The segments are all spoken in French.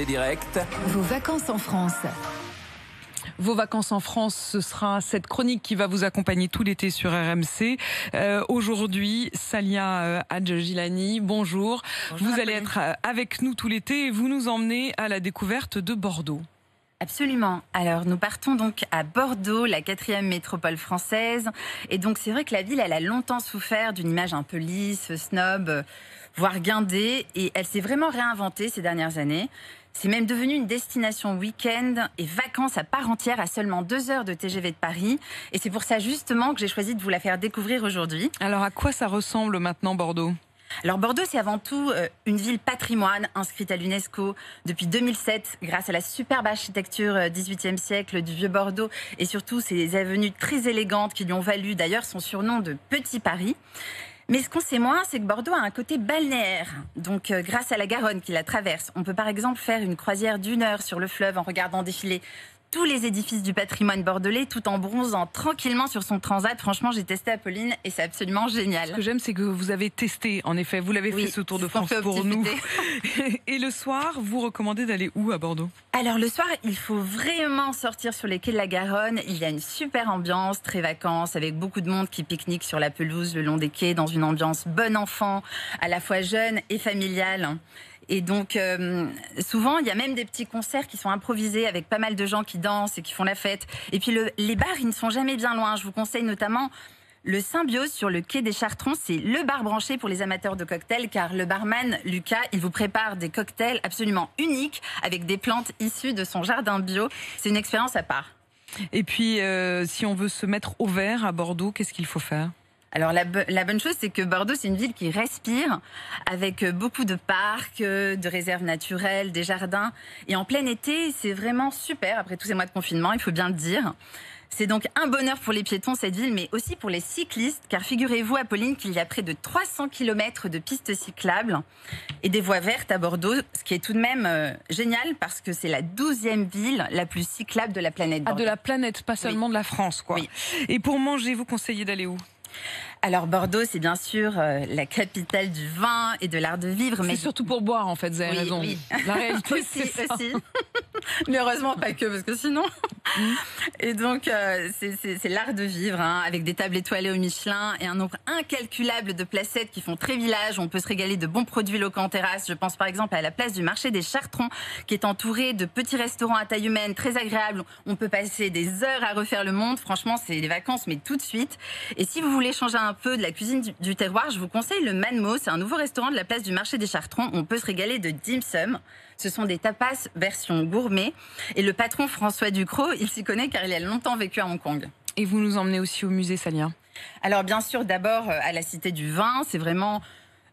Direct. Vos vacances en France. Vos vacances en France, ce sera cette chronique qui va vous accompagner tout l'été sur RMC. Aujourd'hui, Salia Hadj-Gilani, bonjour. Bonjour. Vous allez être avec nous tout l'été et vous nous emmenez à la découverte de Bordeaux. Absolument. Alors, nous partons donc à Bordeaux, la 4e métropole française. Et donc, c'est vrai que la ville, elle a longtemps souffert d'une image un peu lisse, snob, voire guindée. Et elle s'est vraiment réinventée ces dernières années. C'est même devenu une destination week-end et vacances à part entière à seulement 2 heures de TGV de Paris. Et c'est pour ça justement que j'ai choisi de vous la faire découvrir aujourd'hui. Alors, à quoi ça ressemble maintenant Bordeaux ? Alors Bordeaux, c'est avant tout une ville patrimoine inscrite à l'UNESCO depuis 2007 grâce à la superbe architecture 18e siècle du Vieux Bordeaux et surtout ses avenues très élégantes qui lui ont valu d'ailleurs son surnom de Petit Paris. Mais ce qu'on sait moins, c'est que Bordeaux a un côté balnéaire. Donc grâce à la Garonne qui la traverse, on peut par exemple faire une croisière d'1 heure sur le fleuve en regardant défiler tous les édifices du patrimoine bordelais tout en bronzant tranquillement sur son transat. Franchement, j'ai testé Apolline et c'est absolument génial. Ce que j'aime, c'est que vous avez testé, en effet. Vous l'avez fait ce Tour de France pour nous. Et le soir, vous recommandez d'aller où à Bordeaux ? Alors le soir, il faut vraiment sortir sur les quais de la Garonne. Il y a une super ambiance, très vacances, avec beaucoup de monde qui pique-nique sur la pelouse le long des quais, dans une ambiance bon enfant, à la fois jeune et familiale. Et donc, souvent, il y a même des petits concerts qui sont improvisés avec pas mal de gens qui dansent et qui font la fête. Et puis, les bars, ils ne sont jamais bien loin. Je vous conseille notamment le Symbiose sur le quai des Chartrons. C'est le bar branché pour les amateurs de cocktails, car le barman, Lucas, il vous prépare des cocktails absolument uniques avec des plantes issues de son jardin bio. C'est une expérience à part. Et puis, si on veut se mettre au vert à Bordeaux, qu'est-ce qu'il faut faire ? Alors la bonne chose, c'est que Bordeaux, c'est une ville qui respire, avec beaucoup de parcs, de réserves naturelles, des jardins. Et en plein été, c'est vraiment super, après tous ces mois de confinement, il faut bien le dire. C'est donc un bonheur pour les piétons, cette ville, mais aussi pour les cyclistes, car figurez-vous, Apolline, qu'il y a près de 300 km de pistes cyclables et des voies vertes à Bordeaux, ce qui est tout de même génial, parce que c'est la 12e ville la plus cyclable de la planète. Ah, de la planète, pas seulement de la France, quoi. Oui. Et pour manger, vous conseillez d'aller où ? Alors Bordeaux, c'est bien sûr la capitale du vin et de l'art de vivre. Mais c'est surtout pour boire, en fait, vous avez raison. Oui. La réalité, aussi, c'est ça. aussi. Mais heureusement pas que, parce que sinon... Et donc, c'est l'art de vivre, hein, avec des tables étoilées au Michelin et un nombre incalculable de placettes qui font très village. On peut se régaler de bons produits locaux en terrasse. Je pense par exemple à la place du marché des Chartrons, qui est entourée de petits restaurants à taille humaine, très agréables. On peut passer des heures à refaire le monde. Franchement, c'est les vacances, mais tout de suite. Et si vous voulez changer un peu de la cuisine du terroir, je vous conseille le Manmo. C'est un nouveau restaurant de la place du marché des Chartrons. On peut se régaler de dim sum. Ce sont des tapas version gourmet. Et le patron François Ducrot, il s'y connaît car il a longtemps vécu à Hong Kong. Et vous nous emmenez aussi au musée, Salia ? Alors bien sûr, d'abord à la Cité du Vin. C'est vraiment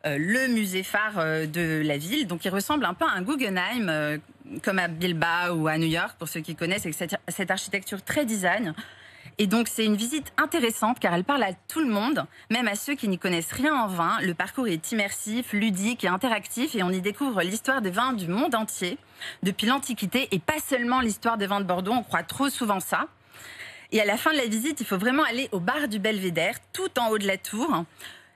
le musée phare de la ville. Donc il ressemble un peu à un Guggenheim, comme à Bilbao ou à New York, pour ceux qui connaissent, avec cette architecture très design. Et donc c'est une visite intéressante car elle parle à tout le monde, même à ceux qui n'y connaissent rien en vin. Le parcours est immersif, ludique et interactif et on y découvre l'histoire des vins du monde entier, depuis l'Antiquité et pas seulement l'histoire des vins de Bordeaux, on croit trop souvent ça. Et à la fin de la visite, il faut vraiment aller au bar du Belvédère, tout en haut de la tour.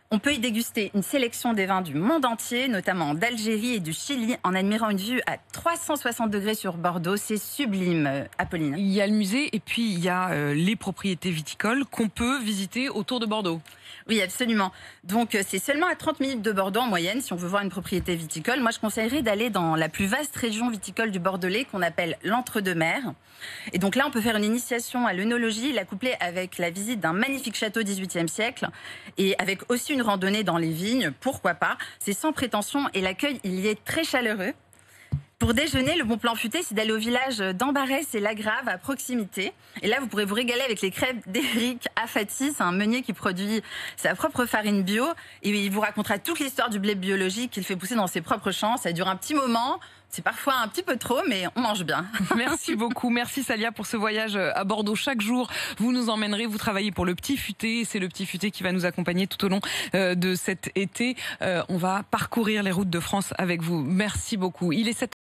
On peut y déguster une sélection des vins du monde entier, notamment d'Algérie et du Chili, en admirant une vue à 360 degrés sur Bordeaux. C'est sublime, Apolline. Il y a le musée et puis il y a les propriétés viticoles qu'on peut visiter autour de Bordeaux. Oui, absolument. Donc, c'est seulement à 30 minutes de Bordeaux en moyenne, si on veut voir une propriété viticole. Moi, je conseillerais d'aller dans la plus vaste région viticole du Bordelais, qu'on appelle l'Entre-deux-Mers. Et donc là, on peut faire une initiation à l'œnologie, la coupler avec la visite d'un magnifique château 18e siècle, et avec aussi une randonnée dans les vignes, pourquoi pas. C'est sans prétention, et l'accueil, il y est très chaleureux. Pour déjeuner, le bon plan futé, c'est d'aller au village d'Ambarès et Lagrave, à proximité. Et là, vous pourrez vous régaler avec les crêpes d'Éric Affati. C'est un meunier qui produit sa propre farine bio. Et il vous racontera toute l'histoire du blé biologique qu'il fait pousser dans ses propres champs. Ça dure un petit moment. C'est parfois un petit peu trop, mais on mange bien. Merci beaucoup. Merci Salia pour ce voyage à Bordeaux. Chaque jour, vous nous emmènerez, vous travaillez pour le Petit Futé. C'est le Petit Futé qui va nous accompagner tout au long de cet été. On va parcourir les routes de France avec vous. Merci beaucoup. Il est 7